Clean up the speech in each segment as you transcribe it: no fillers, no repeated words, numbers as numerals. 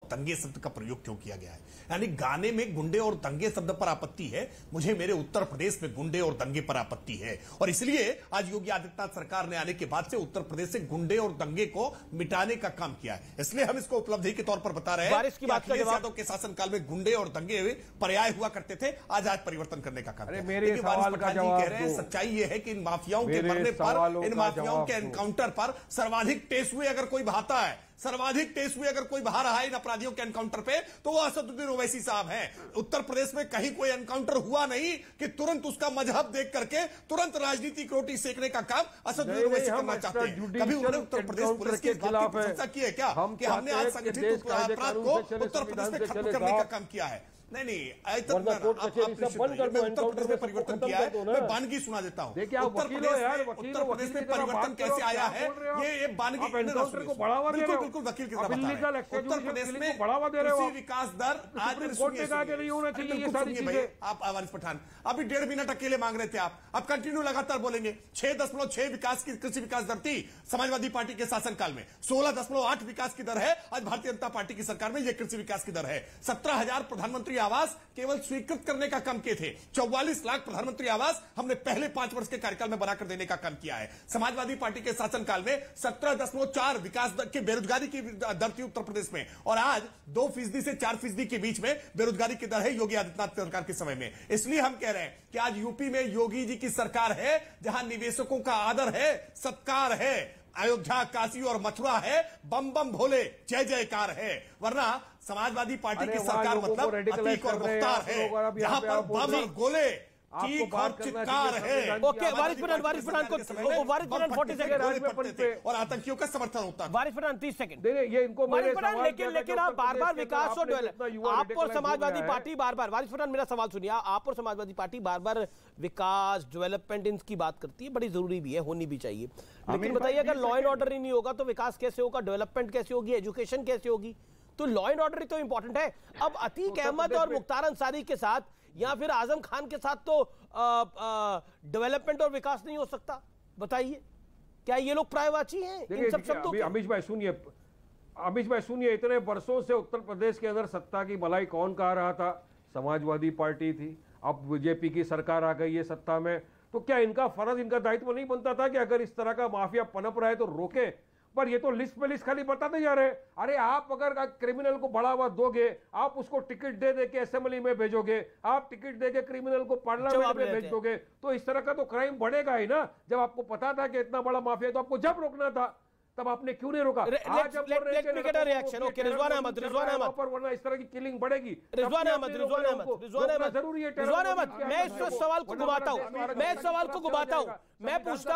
दंगे शब्द का प्रयोग क्यों किया गया है। यानी गाने में गुंडे और दंगे शब्द पर आपत्ति है, मुझे मेरे उत्तर प्रदेश में गुंडे और दंगे पर आपत्ति है। और इसलिए आज योगी आदित्यनाथ सरकार ने आने के बाद से उत्तर प्रदेश से गुंडे और दंगे को मिटाने का काम किया है। इसलिए हम इसको उपलब्धि के तौर पर बता रहे हैं कि अखिलेश यादव के शासनकाल में गुंडे और दंगे पर्याय हुआ करते थे, आज परिवर्तन करने का काम किया। लेकिन वारिस पठान जी कह रहे हैं सच्चाई यह है कि इन माफियाओं के मरने पर, इन माफियाओं के एनकाउंटर पर सर्वाधिक टेस्ट हुए अगर कोई बहाता है, सर्वाधिक टेस्ट हुए अगर कोई बहा रहा है इन अपराधियों के एनकाउंटर पे, तो वो असदुद्दीन ओवैसी साहब हैं। उत्तर प्रदेश में कहीं कोई एनकाउंटर हुआ नहीं कि तुरंत उसका मजहब देख करके तुरंत राजनीति की रोटी सेकने का काम असदुद्दीन ओवैसी करना चाहते हैं। कभी उन्होंने उत्तर प्रदेश पुलिस की बात की प्रशंसा की है क्या कि हमने आज संगठित अपराध को उत्तर प्रदेश में खत्म करने का काम किया है? नहीं, उत्तर प्रदेश में परिवर्तन किया है। मैं बानगी सुना देता हूं। उत्तर प्रदेश में परिवर्तन कैसे आया है, ये बानगी बिल्कुल वकील की तरह बता रहे हैं। उत्तर प्रदेश में कृषि विकास दर आज आप वारिस पठान अभी 1.5 मिनट अकेले मांग रहे थे, आप कंटिन्यू लगातार बोलेंगे। 6.6 विकास की कृषि विकास दर थी समाजवादी पार्टी के शासनकाल में, 16.8 विकास की दर है आज भारतीय जनता पार्टी की सरकार में। यह कृषि विकास की दर है। 17,000 प्रधानमंत्री आवास केवल स्वीकृत करने का काम किए थे। 44 लाख प्रधानमंत्री आवास हमने पहले 5 वर्ष के कार्यकाल में बनाकर देने का काम किया है। समाजवादी पार्टी के शासनकाल में 17.4 विकास दर की बेरोजगारी की दर थी उत्तर प्रदेश में, और आज 2% से 4% के बीच में बेरोजगारी की दर है योगी आदित्यनाथ सरकार के समय में। इसलिए हम कह रहे हैं कि आज यूपी में योगी जी की सरकार है, जहां निवेशकों का आदर है, सत्कार है, अयोध्या, काशी और मथुरा है, बम बम भोले, जय जयकार है। वरना समाजवादी पार्टी की सरकार मतलब अतीक और मुख्तार है, जहां पर बम और गोले चीख और चित्कार है। ओके, वारिस पठान को 40 सेकंड और आतंकियों का समर्थन होता है। वारिस पठान 30 सेकंड। वारिस पठान लेकिन आप बार-बार विकास और आप और समाजवादी पार्टी बार-बार, वारिस पठान मेरा सवाल सुनिए, आप और समाजवादी पार्टी बार-बार विकास, डेवलपमेंट इनकी बात करती है, बड़ी जरूरी भी है, होनी भी चाहिए। लेकिन बताइए अगर लॉ एंड ऑर्डर ही नहीं होगा तो विकास कैसे होगा, डेवलपमेंट कैसे होगी, एजुकेशन कैसे होगी? तो लॉ एंड ऑर्डर ही तो इंपॉर्टेंट है। अब अतीक अहमद और मुख्तार अंसारी के साथ या फिर आजम खान के साथ तो डेवलपमेंट और विकास नहीं हो सकता। बताइए क्या ये लोग पर्यायवाची हैं इन सब शब्दों के? अमीश भाई सुनिए, इतने वर्षों से उत्तर प्रदेश के अंदर सत्ता की भलाई कौन कहा रहा था? समाजवादी पार्टी थी। अब बीजेपी की सरकार आ गई है सत्ता में, तो क्या इनका फर्ज, इनका दायित्व नहीं बनता था कि अगर इस तरह का माफिया पनप रहा है तो रोके? पर ये तो लिस्ट पे लिस्ट खाली बताते जा रहे हैं। अरे आप अगर क्रिमिनल को बढ़ावा दोगे, आप उसको टिकट दे के असेंबली में भेजोगे, आप टिकट दे के क्रिमिनल को पार्लियामेंट में भेज दोगे, तो इस तरह का तो क्राइम बढ़ेगा ही ना। जब आपको पता था कि इतना बड़ा माफिया, तो आपको जब रोकना था, तब आपने क्यों नहीं रोका? आज जब रिएक्शन ओके, रिजवान अहमद वरना इस तरह की किलिंग बढ़ेगी। रिजवान अहमद जरूरी है। रिजवान अहमद, मैं इस सवाल को घुमाता हूं, मैं पूछता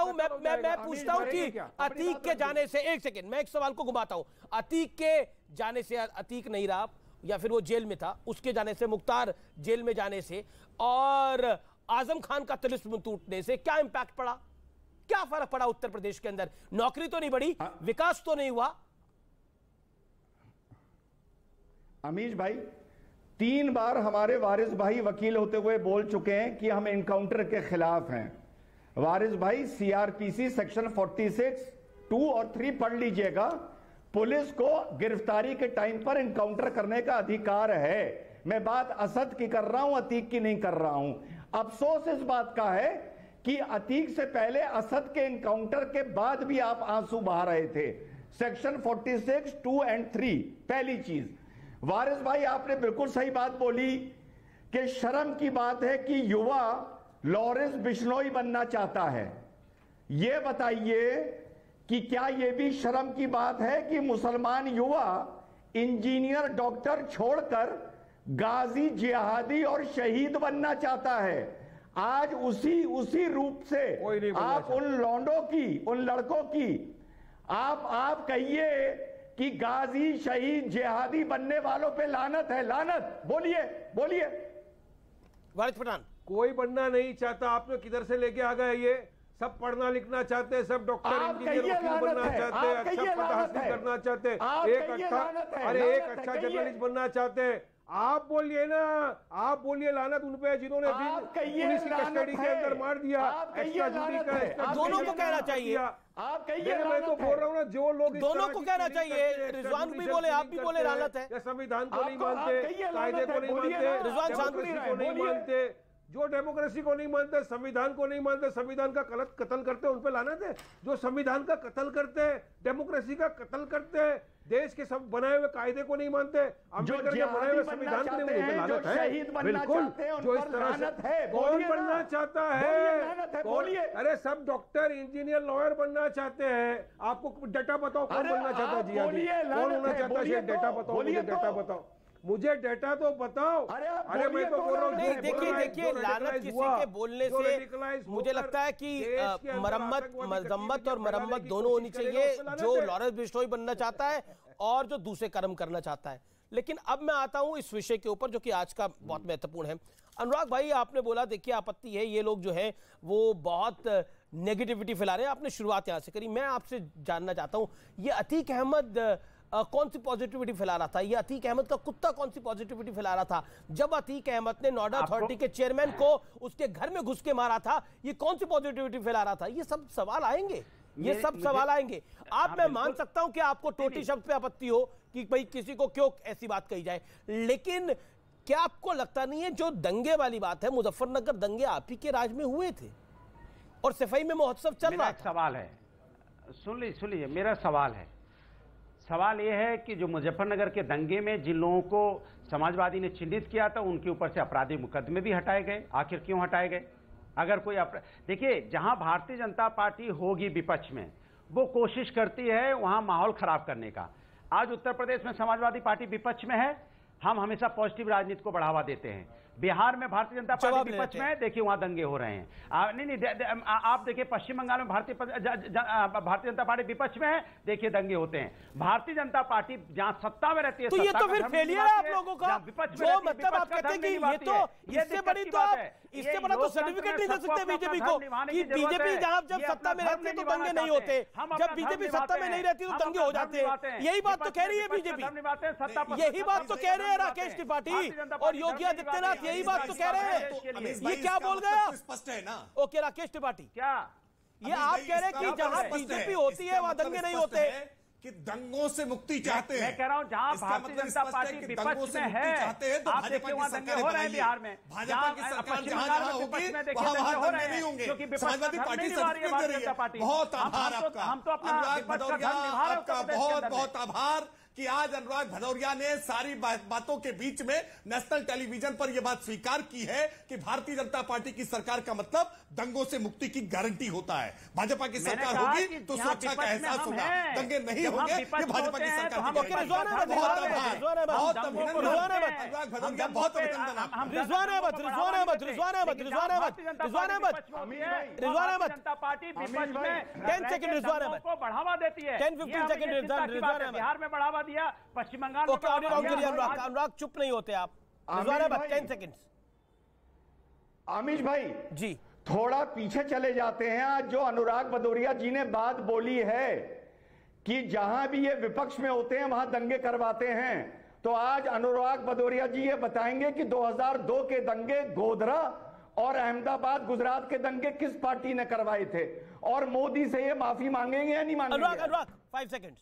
हूं कि अतीक के जाने से, एक सेकंड, मैं एक सवाल को घुमाता हूं, अतीक के जाने से, अतीक नहीं रहा या फिर वो जेल में था, उसके जाने से, मुख्तार जेल में जाने से और आजम खान का तिलिस्म टूटने से क्या इंपैक्ट पड़ा? क्या फर्क पड़ा उत्तर प्रदेश के अंदर? नौकरी तो नहीं बढ़ी, विकास तो नहीं हुआ। अमीश भाई 3 बार हमारे वारिस भाई वकील होते हुए बोल चुके हैं कि हम एनकाउंटर के खिलाफ हैं। वारिस भाई सीआरपीसी सेक्शन 46, 2 और 3 पढ़ लीजिएगा। पुलिस को गिरफ्तारी के टाइम पर एनकाउंटर करने का अधिकार है। मैं बात असद की कर रहा हूं, अतीक की नहीं कर रहा हूं। अफसोस इस बात का है कि अतीक से पहले असद के एनकाउंटर के बाद भी आप आंसू बहा रहे थे। सेक्शन 46, 2 और 3 पहली चीज। वारिस भाई आपने बिल्कुल सही बात बोली कि शर्म की बात है कि युवा लॉरेंस बिश्नोई बनना चाहता है। यह बताइए कि क्या यह भी शर्म की बात है कि मुसलमान युवा इंजीनियर, डॉक्टर छोड़कर गाजी, जिहादी और शहीद बनना चाहता है? आज उसी रूप से आप उन लौंडों की, उन लड़कों की आप कहिए कि गाजी, शहीद, जिहादी बनने वालों पे लानत है, लानत। बोलिए वारिस पठान। कोई बनना नहीं चाहता। आपने किधर से लेके आ गए? ये सब पढ़ना लिखना चाहते हैं, सब डॉक्टर, इंजीनियर, वकील बनना चाहते हैं, अच्छा पद हासिल करना चाहते हैं, एक अच्छा जर्नलिस्ट बनना चाहते हैं। आप बोलिए ना, आप बोलिए लानत उन पे जिन्होंने पुलिस की कस्टडी के अंदर मार दिया, दोनों को कहना चाहिए। आप कहिए, मैं तो बोल रहा हूँ ना, जो लोग दोनों को कहना चाहिए। रिजवान भी बोले, आप भी बोले, लानत है। संविधान को नहीं मानते, कायदे को नहीं मानते, रिजवान डेमोक्रेसी को नहीं मानते, जो डेमोक्रेसी को नहीं मानते, संविधान को नहीं मानते, संविधान का कत्ल करते हैं, उन पे लानत है। जो संविधान का कत्ल करते हैं, डेमोक्रेसी का कत्ल करते हैं, देश के सब बनाए हुए कायदे को नहीं मानते, अम्बेडकर के बनाए हुए संविधान को नहीं मानते, लानत है। बिल्कुल, जो इस तरह से कौन बनना चाहता है, कौन? अरे सब डॉक्टर, इंजीनियर, लॉयर बनना चाहते हैं। आपको डेटा बताओ कौन बनना चाहता है? जी कौन होना चाहता है? डेटा बताओ, मुझे डेटा बताओ, मुझे डेटा तो बताओ। अरे मैं तो बोल रहा हूँ, देखिए लानत किसी के बोलने से मुझे लगता है कि मरम्मत और मरम्मत दोनों होनी चाहिए, जो लॉरेंस बिश्नोई बनना चाहता है और जो दूसरे कर्म करना चाहता है। लेकिन अब मैं आता हूं इस विषय के ऊपर जो कि आज का बहुत महत्वपूर्ण है। अनुराग भाई, आपने बोला देखिए आपत्ति है, ये लोग जो है वो बहुत नेगेटिविटी फैला रहे हैं, आपने शुरुआत यहां से करी। मैं आपसे जानना चाहता हूं, ये अतीक अहमद कौन सी पॉजिटिविटी फैला रहा था? ये अतीक अहमद का कुत्ता कौन सी पॉजिटिविटी फैला रहा था? जब अतीक अहमद ने नोएडा अथॉरिटी के चेयरमैन को उसके घर में घुस के मारा था, ये कौन सी पॉजिटिविटी फैला रहा था? ये सब सवाल आएंगे, ये सब सवाल आएंगे। आप, मैं मान सकता हूं कि आपको टोटी शब्द पे आपत्ति हो कि भाई किसी को क्यों ऐसी बात कही जाए, लेकिन क्या आपको लगता नहीं है जो दंगे वाली बात है, मुजफ्फरनगर दंगे आप ही के राज में हुए थे और सफाई में महोत्सव चल रहा था? सवाल है, सुन लीजिए, मेरा सवाल है। सवाल यह है कि जो मुजफ्फरनगर के दंगे में जिन लोगों को समाजवादी ने चिन्हित किया था, उनके ऊपर से आपराधिक मुकदमे भी हटाए गए। आखिर क्यों हटाए गए? अगर कोई देखिए, जहां भारतीय जनता पार्टी होगी विपक्ष में, वो कोशिश करती है वहां माहौल खराब करने का। आज उत्तर प्रदेश में समाजवादी पार्टी विपक्ष में है, हम हमेशा पॉजिटिव राजनीति को बढ़ावा देते हैं। बिहार में भारतीय जनता पार्टी विपक्ष में है, देखिए वहां दंगे हो रहे हैं। आप देखिए पश्चिम बंगाल में भारतीय जनता पार्टी विपक्ष में है, देखिए दंगे होते हैं। भारतीय जनता पार्टी जहां सत्ता में रहती है, तो ये तो फिर फेलियर है आप लोगों का, जो मतलब आप कहते हैं कि ये तो इससे बड़ी तो आप इससे बड़ा तो सर्टिफिकेट नहीं दे सकते बीजेपी को कि बीजेपी जब सत्ता में रहती है तो दंगे नहीं होते, जब बीजेपी सत्ता में नहीं रहती तो दंगे हो जाते हैं। यही बात तो कह रही है बीजेपी, यही बात तो कह रहे हैं राकेश त्रिपाठी और योगी आदित्यनाथ, यही बात तो कह रहे हैं। ये क्या बोल गए आप? स्पष्ट है ना। ओके राकेश त्रिपाठी, क्या ये आप कह रहे हैं कि जहां बीजेपी होती है वहां दंगे नहीं होते कि दंगों से मुक्ति चाहते हैं? मैं कह रहा हूं जहां भारतीय जनता पार्टी विपक्ष में है, आप देखिए वहां दंगे हो रहे हैं बिहार में। भाजपा की सरकार जहां होगी वहां दंगे नहीं होंगे, समाजवादी पार्टी सर्टिफिकेट दे रही है। बहुत आभार आपका, हम तो अपना आपका बहुत बहुत आभार कि आज अनुराग भदौरिया ने सारी बातों के बीच में नेशनल टेलीविजन पर यह बात स्वीकार की है कि भारतीय जनता पार्टी की सरकार का मतलब दंगों से मुक्ति की गारंटी होता है। भाजपा की सरकार होगी तो सुरक्षा का एहसास होगा, दंगे नहीं होंगे। ये भाजपा की सरकार की बहुत अभिनंदन, बहुत अभिनंदन। जनता पार्टी विपक्ष में 10 सेकंड रिजवान को बढ़ावा देती है, 10-15 सेकंड बिहार में बढ़ावा दिया, पश्चिम बंगाल में। अनुराग चुप नहीं होते आप। 10 सेकंड। आमिश भाई जी थोड़ा पीछे चले जाते हैं। आज जो अनुराग भदौरिया जी ने बात बोली है कि जहां भी ये विपक्ष में होते हैं वहां दंगे करवाते हैं, तो आज अनुराग भदौरिया जी ये बताएंगे कि 2002 के दंगे गोधरा और अहमदाबाद गुजरात के दंगे किस पार्टी ने करवाए थे, और मोदी से ये माफी मांगेंगे या नहीं मांगेंगे? अनुराग 5 सेकंड।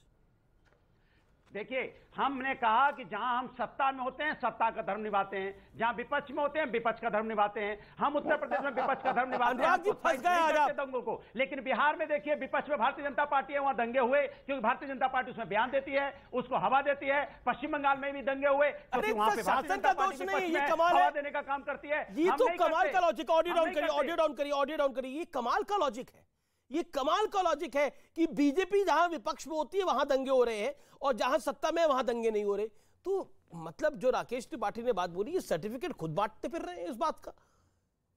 देखिए, हमने कहा कि जहां हम सत्ता में होते हैं सत्ता का धर्म निभाते हैं, जहां विपक्ष में होते हैं विपक्ष का धर्म निभाते हैं। हम उत्तर प्रदेश में विपक्ष का धर्म निभाते हैं दंगों को, लेकिन बिहार में देखिए विपक्ष में भारतीय जनता पार्टी है, वहां दंगे हुए क्योंकि भारतीय जनता पार्टी उसमें बयान देती है, उसको हवा देती है। पश्चिम बंगाल में भी दंगे हुए क्योंकि वहां पे भारतीय जनता पार्टी हवा देने का काम करती है। ये तो कमाल का लॉजिक, ऑडियो डाउन करिए, ये कमाल का लॉजिक है, ये कमाल का लॉजिक है कि बीजेपी जहां विपक्ष में होती है वहां दंगे हो रहे हैं और जहां सत्ता में वहां दंगे नहीं हो रहे। तो मतलब जो राकेश त्रिपाठी ने बात बोली, ये सर्टिफिकेट खुद बांटते फिर रहे हैं इस बात का।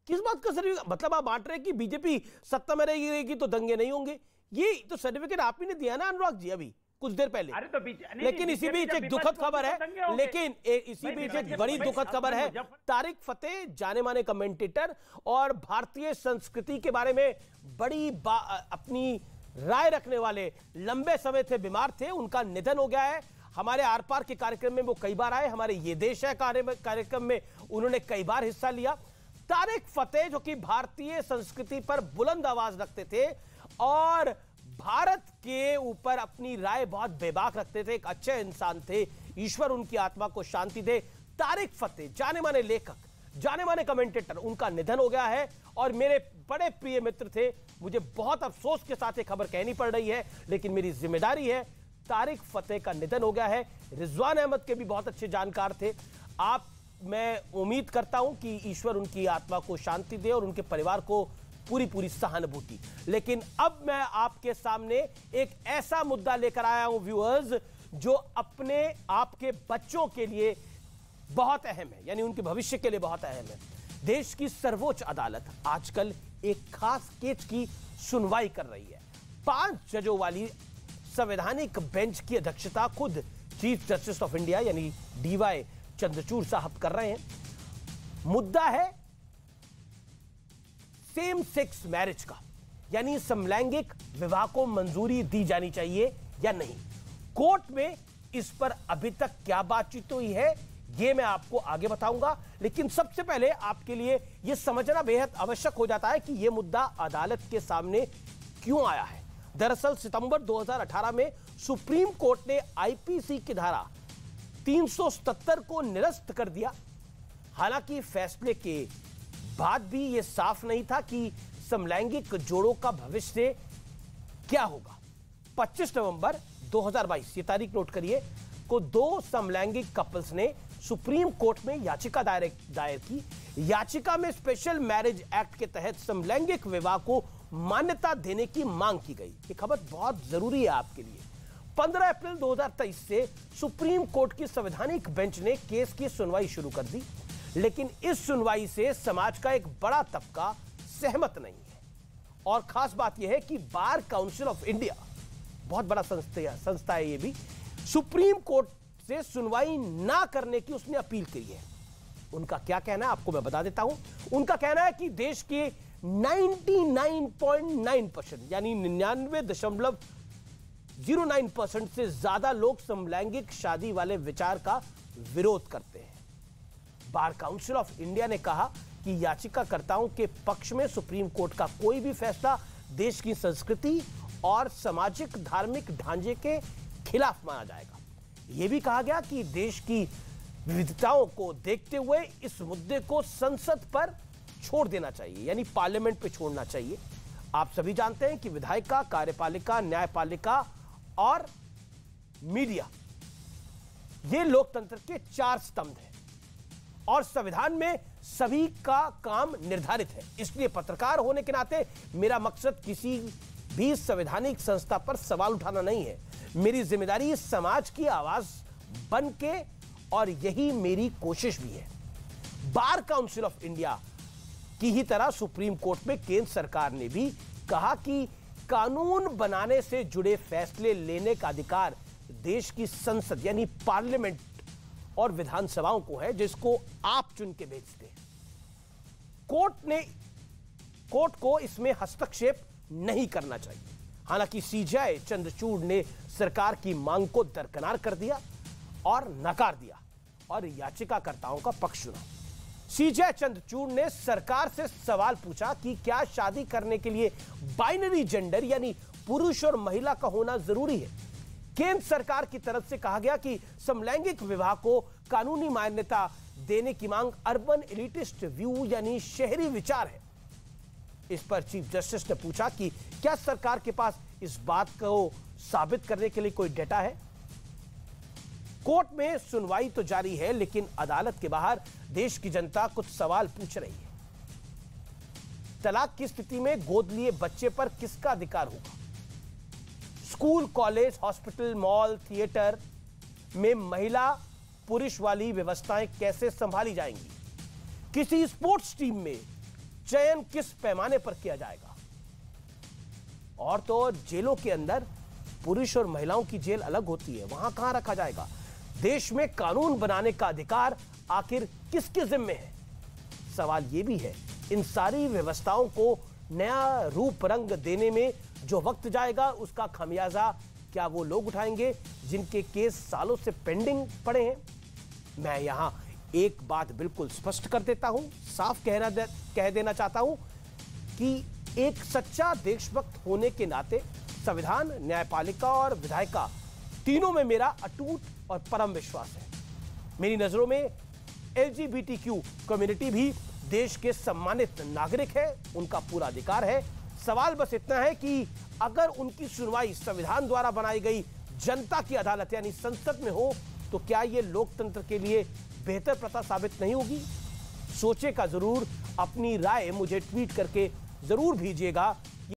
किस बात का सर्टिफिकेट? मतलब आप बांट रहे हैं कि बीजेपी सत्ता में रहेगी तो दंगे नहीं होंगे। ये तो सर्टिफिकेट आप ही ने दिया ना अनुराग जी अभी कुछ देर पहले। अरे तो लेकिन इसी बीच एक दुखद खबर है, लेकिन इसी बीच एक बड़ी दुखद खबर है। तारिक फतेह जाने माने कमेंटेटर और भारतीय संस्कृति के बारे में बड़ी अपनी राय रखने वाले, लंबे समय से बीमार थे, उनका निधन हो गया है। हमारे आर पार के कार्यक्रम में वो कई बार आए, हमारे ये देश है कार्यक्रम में उन्होंने कई बार हिस्सा लिया। तारिक फतेह जो कि भारतीय संस्कृति पर बुलंद आवाज रखते थे और भारत के ऊपर अपनी राय बहुत बेबाक रखते थे, एक अच्छे इंसान थे, ईश्वर उनकी आत्मा को शांति दे। तारिक फतेह, जाने माने लेखक, जाने माने कमेंटेटर, उनका निधन हो गया है और मेरे बड़े प्रिय मित्र थे। मुझे बहुत अफसोस के साथ एक खबर कहनी पड़ रही है, लेकिन मेरी जिम्मेदारी है। तारिक फतेह का निधन हो गया है। रिजवान अहमद के भी बहुत अच्छे जानकार थे। मैं उम्मीद करता हूं कि ईश्वर उनकी आत्मा को शांति दे और उनके परिवार को पूरी सहानुभूति। लेकिन अब मैं आपके सामने एक ऐसा मुद्दा लेकर आया हूं व्यूअर्स, जो अपने आपके बच्चों के लिए बहुत अहम है, यानी उनके भविष्य के लिए बहुत अहम है। देश की सर्वोच्च अदालत आजकल एक खास केस की सुनवाई कर रही है। 5 जजों वाली संवैधानिक बेंच की अध्यक्षता खुद चीफ जस्टिस ऑफ इंडिया यानी DY चंद्रचूड़ साहब कर रहे हैं। मुद्दा है सेम सेक्स मैरिज का, यानी समलैंगिक विवाह को मंजूरी दी जानी चाहिए या नहीं। कोर्ट में इस पर अभी तक क्या बातचीत हुई है, यह मैं आपको आगे बताऊंगा। लेकिन सबसे पहले आपके लिए यह समझना बेहद आवश्यक हो जाता है कि यह मुद्दा अदालत के सामने क्यों आया है। दरअसल सितंबर 2018 में सुप्रीम कोर्ट ने IPC की धारा 377 को निरस्त कर दिया। हालांकि फैसले के बाद भी यह साफ नहीं था कि समलैंगिक जोड़ों का भविष्य क्या होगा। 25 नवंबर 2022, ये तारीख नोट करिए, को 2 समलैंगिक कपल्स ने सुप्रीम कोर्ट में याचिका दायर की। याचिका में स्पेशल मैरिज एक्ट के तहत समलैंगिक विवाह को मान्यता देने की मांग की गई। ये खबर बहुत जरूरी है आपके लिए। 15 अप्रैल 2023 से सुप्रीम कोर्ट की संवैधानिक बेंच ने केस की सुनवाई शुरू कर दी, लेकिन इस सुनवाई से समाज का एक बड़ा तबका सहमत नहीं है। और खास बात यह है कि बार काउंसिल ऑफ इंडिया, बहुत बड़ा संस्था है ये भी, सुप्रीम कोर्ट से सुनवाई ना करने की उसने अपील की है। उनका क्या कहना है आपको मैं बता देता हूं। उनका कहना है कि देश के 99.9% यानी 99.09% से ज्यादा लोग समलैंगिक शादी वाले विचार का विरोध करते हैं। बार काउंसिल ऑफ इंडिया ने कहा कि याचिकाकर्ताओं के पक्ष में सुप्रीम कोर्ट का कोई भी फैसला देश की संस्कृति और सामाजिक धार्मिक ढांचे के खिलाफ माना जाएगा। यह भी कहा गया कि देश की विविधताओं को देखते हुए इस मुद्दे को संसद पर छोड़ देना चाहिए, यानी पार्लियामेंट पे छोड़ना चाहिए। आप सभी जानते हैं कि विधायिका, कार्यपालिका, न्यायपालिका और मीडिया, ये लोकतंत्र के 4 स्तंभ हैं और संविधान में सभी का काम निर्धारित है। इसलिए पत्रकार होने के नाते मेरा मकसद किसी भी संवैधानिक संस्था पर सवाल उठाना नहीं है। मेरी जिम्मेदारी समाज की आवाज बन के, और यही मेरी कोशिश भी है। बार काउंसिल ऑफ इंडिया की ही तरह सुप्रीम कोर्ट में केंद्र सरकार ने भी कहा कि कानून बनाने से जुड़े फैसले लेने का अधिकार देश की संसद यानी पार्लियामेंट और विधानसभाओं को है, जिसको आप चुन के भेजते हैं। कोर्ट को इसमें हस्तक्षेप नहीं करना चाहिए। हालांकि CJ चंद्रचूड़ ने सरकार की मांग को दरकिनार कर दिया और नकार दिया और याचिकाकर्ताओं का पक्ष चुना। CJ चंद्रचूड़ ने सरकार से सवाल पूछा कि क्या शादी करने के लिए बाइनरी जेंडर यानी पुरुष और महिला का होना जरूरी है। केंद्र सरकार की तरफ से कहा गया कि समलैंगिक विवाह को कानूनी मान्यता देने की मांग अर्बन एलिटिस्ट व्यू यानी शहरी विचार है। इस पर चीफ जस्टिस ने पूछा कि क्या सरकार के पास इस बात को साबित करने के लिए कोई डेटा है। कोर्ट में सुनवाई तो जारी है, लेकिन अदालत के बाहर देश की जनता कुछ सवाल पूछ रही है। तलाक की स्थिति में गोद लिए बच्चे पर किसका अधिकार होगा। School, college, hospital, mall, theatre में महिला पुरुष वाली व्यवस्थाएं कैसे संभाली जाएंगी। किसी स्पोर्ट्स टीम में चयन किस पैमाने पर किया जाएगा। और तो और जेलों के अंदर पुरुष और महिलाओं की जेल अलग होती है, वहां कहां रखा जाएगा। देश में कानून बनाने का अधिकार आखिर किसके जिम्मे है। सवाल यह भी है, इन सारी व्यवस्थाओं को नया रूप रंग देने में जो वक्त जाएगा, उसका खमियाजा क्या वो लोग उठाएंगे जिनके केस सालों से पेंडिंग पड़े हैं। मैं यहां एक बात बिल्कुल स्पष्ट कर देता हूं, साफ कह देना चाहता हूं कि एक सच्चा देशभक्त होने के नाते संविधान, न्यायपालिका और विधायिका तीनों में मेरा अटूट और परम विश्वास है। मेरी नजरों में LGBTQ कम्युनिटी भी देश के सम्मानित नागरिक है, उनका पूरा अधिकार है। सवाल बस इतना है कि अगर उनकी सुनवाई संविधान द्वारा बनाई गई जनता की अदालत यानी संसद में हो तो क्या यह लोकतंत्र के लिए बेहतर प्रथा साबित नहीं होगी? सोचेगा जरूर, अपनी राय मुझे ट्वीट करके जरूर भेजिएगा।